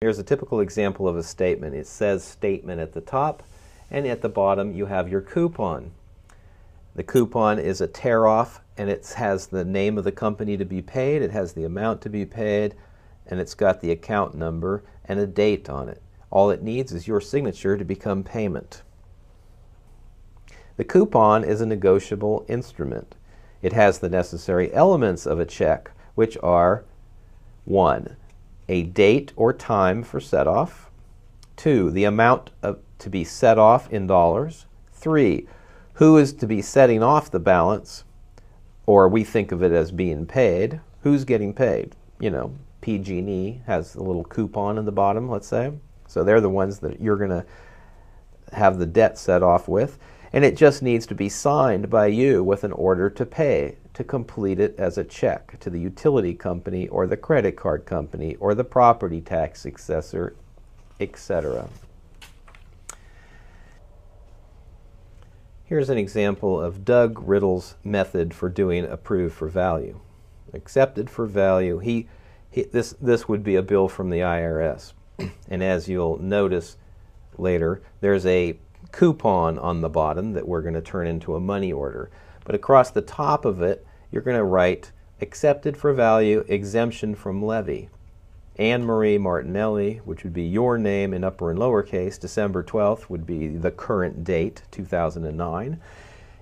Here's a typical example of a statement. It says statement at the top, and at the bottom you have your coupon. The coupon is a tear-off, and it has the name of the company to be paid, it has the amount to be paid, and it's got the account number and a date on it. All it needs is your signature to become payment. The coupon is a negotiable instrument. It has the necessary elements of a check, which are 1. A date or time for set-off. 2. The amount to be set off in dollars. 3. Who is to be setting off the balance, or we think of it as being paid. Who's getting paid? You know, PG&E has a little coupon in the bottom, let's say. So they're the ones that you're going to have the debt set off with. And it just needs to be signed by you with an order to pay, to complete it as a check to the utility company or the credit card company or the property tax assessor, etc. Here's an example of Doug Riddle's method for doing approved for value. Accepted for value, this would be a bill from the IRS. And as you'll notice later, there's a coupon on the bottom that we're going to turn into a money order. But across the top of it, you're going to write accepted for value, exemption from levy. Anne Marie Martinelli, which would be your name in upper and lowercase. December 12th would be the current date, 2009.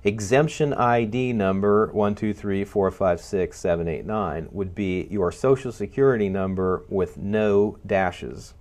Exemption ID number 123456789 would be your Social Security number with no dashes.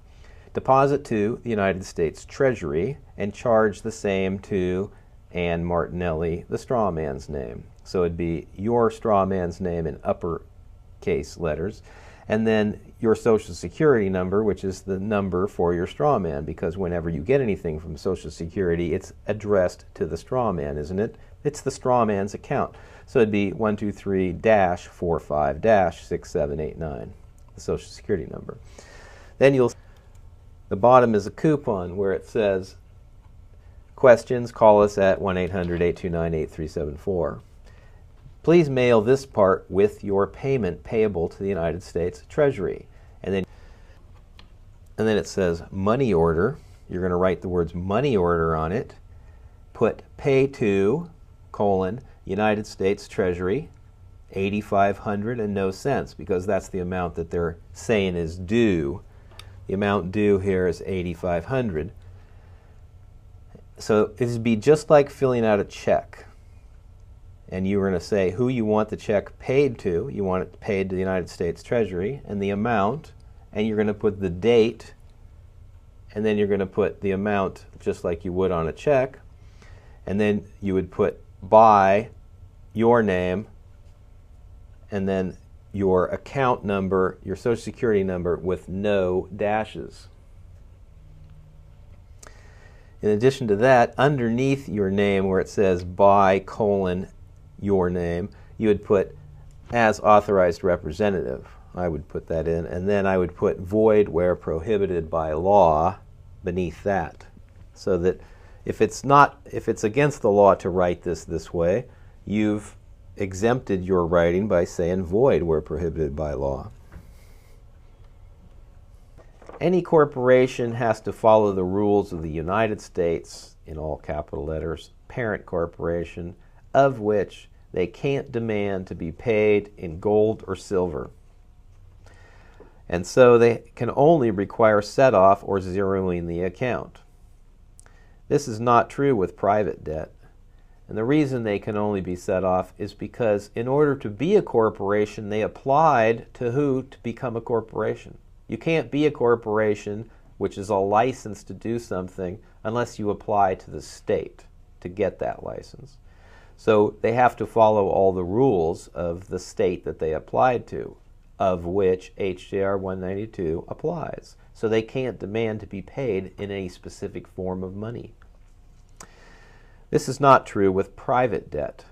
Deposit to the United States Treasury and charge the same to Anne Martinelli, the strawman's name. So it'd be your strawman's name in uppercase letters, and then your Social Security number, which is the number for your strawman, because whenever you get anything from Social Security, it's addressed to the strawman, isn't it? It's the strawman's account. So it'd be 123-45-6789, the Social Security number. Then the bottom is a coupon where it says, questions, call us at 1-800-829-8374. Please mail this part with your payment payable to the United States Treasury. And then it says money order. You're going to write the words money order on it. Put pay to, United States Treasury, $8,500 and no cents, because that's the amount that they're saying is due. The amount due here is $8,500. So it would be just like filling out a check. And you were going to say who you want the check paid to. You want it paid to the United States Treasury, and the amount, and you're going to put the date, and then you're going to put the amount just like you would on a check, and then you would put by your name, and then your account number, your Social Security number with no dashes. In addition to that, underneath your name where it says by your name, you would put as authorized representative. I would put that in, and then I would put void where prohibited by law beneath that. So that if it's against the law to write this way, you've exempted your writing by saying void where prohibited by law. Any corporation has to follow the rules of the United States, in all capital letters, parent corporation, of which they can't demand to be paid in gold or silver. And so they can only require set-off or zeroing the account. This is not true with private debt. And the reason they can only be set off is because in order to be a corporation, they applied to who to become a corporation. You can't be a corporation, which is a license to do something, unless you apply to the state to get that license. So they have to follow all the rules of the state that they applied to, of which HJR 192 applies. So they can't demand to be paid in any specific form of money. This is not true with private debt.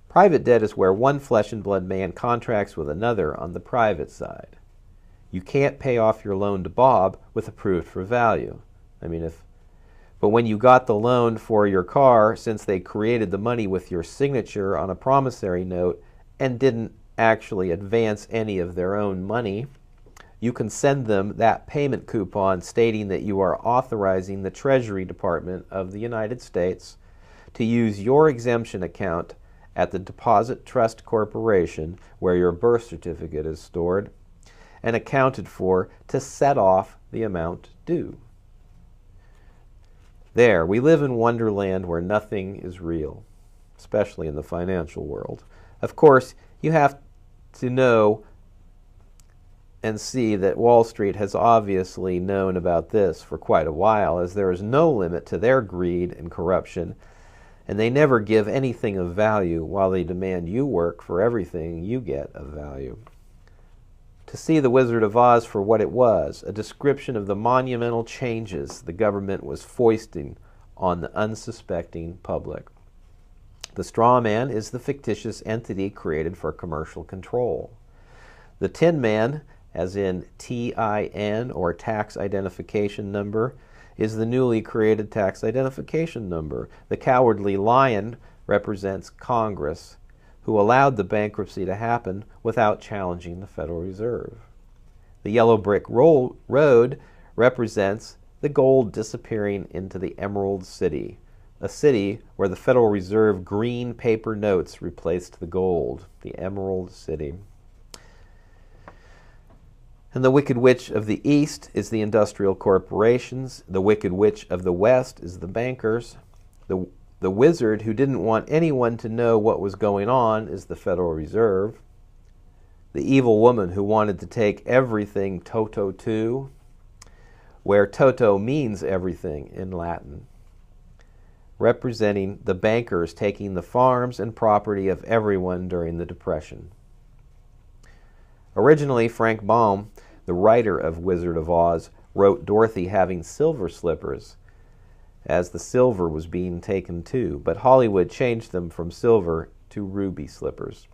Private debt is where one flesh and blood man contracts with another on the private side. You can't pay off your loan to Bob with approved for value. But when you got the loan for your car, since they created the money with your signature on a promissory note and didn't actually advance any of their own money, you can send them that payment coupon stating that you are authorizing the Treasury Department of the United States to use your exemption account at the Deposit Trust Corporation, where your birth certificate is stored and accounted for, to set off the amount due. There, we live in Wonderland where nothing is real, especially in the financial world. Of course, you have to know and see that Wall Street has obviously known about this for quite a while, as there is no limit to their greed and corruption, and they never give anything of value while they demand you work for everything you get of value. To see The Wizard of Oz for what it was, a description of the monumental changes the government was foisting on the unsuspecting public. The Strawman is the fictitious entity created for commercial control. The Tin Man, as in TIN, or tax identification number, is the newly created tax identification number. The Cowardly Lion represents Congress, who allowed the bankruptcy to happen without challenging the Federal Reserve. The Yellow Brick Road represents the gold disappearing into the Emerald City, a city where the Federal Reserve green paper notes replaced the gold, the Emerald City. And the Wicked Witch of the East is the industrial corporations. The Wicked Witch of the West is the bankers. The wizard who didn't want anyone to know what was going on is the Federal Reserve. The evil woman who wanted to take everything toto too, where toto means everything in Latin, representing the bankers taking the farms and property of everyone during the Depression. Originally, Frank Baum, the writer of Wizard of Oz, wrote Dorothy having silver slippers, as the silver was being taken too, but Hollywood changed them from silver to ruby slippers.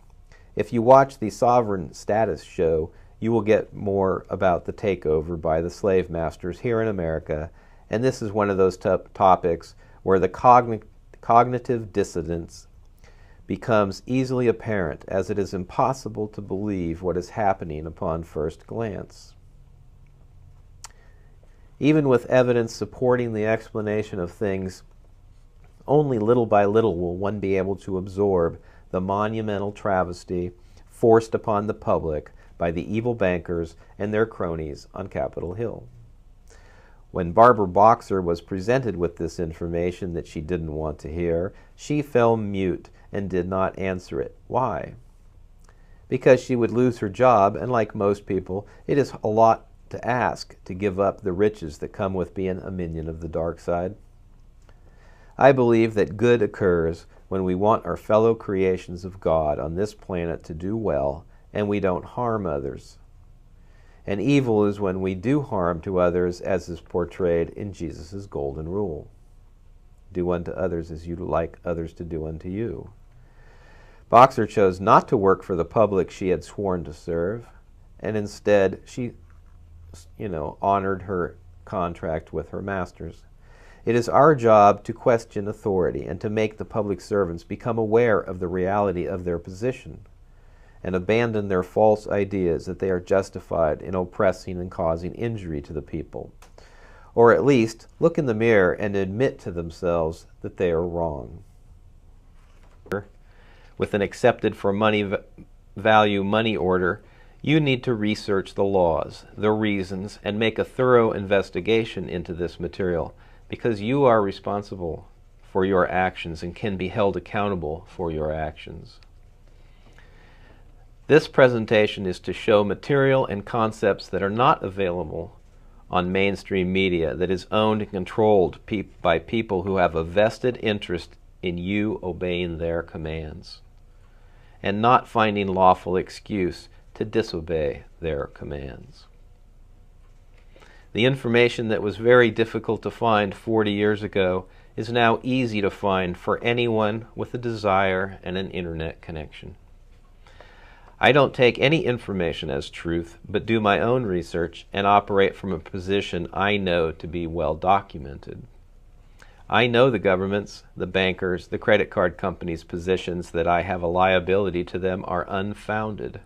If you watch the Sovereign Status show, you will get more about the takeover by the slave masters here in America, and this is one of those topics where the cognitive dissonance becomes easily apparent, as it is impossible to believe what is happening upon first glance. Even with evidence supporting the explanation of things, only little by little will one be able to absorb the monumental travesty forced upon the public by the evil bankers and their cronies on Capitol Hill. When Barbara Boxer was presented with this information that she didn't want to hear, she fell mute and did not answer it. Why? Because she would lose her job, and like most people, it is a lot to ask to give up the riches that come with being a minion of the dark side. I believe that good occurs when we want our fellow creations of God on this planet to do well, and we don't harm others. And evil is when we do harm to others, as is portrayed in Jesus' golden rule. Do unto others as you'd like others to do unto you. Boxer chose not to work for the public she had sworn to serve, and instead she, honored her contract with her masters. It is our job to question authority and to make the public servants become aware of the reality of their position and abandon their false ideas that they are justified in oppressing and causing injury to the people, or at least look in the mirror and admit to themselves that they are wrong. With an accepted for money value money order, you need to research the laws, the reasons, and make a thorough investigation into this material, because you are responsible for your actions and can be held accountable for your actions. This presentation is to show material and concepts that are not available on mainstream media that is owned and controlled by people who have a vested interest in you obeying their commands and not finding lawful excuse to disobey their commands. The information that was very difficult to find 40 years ago is now easy to find for anyone with a desire and an internet connection. I don't take any information as truth, but do my own research and operate from a position I know to be well documented. I know the government's, the bankers, the credit card companies' positions that I have a liability to them are unfounded.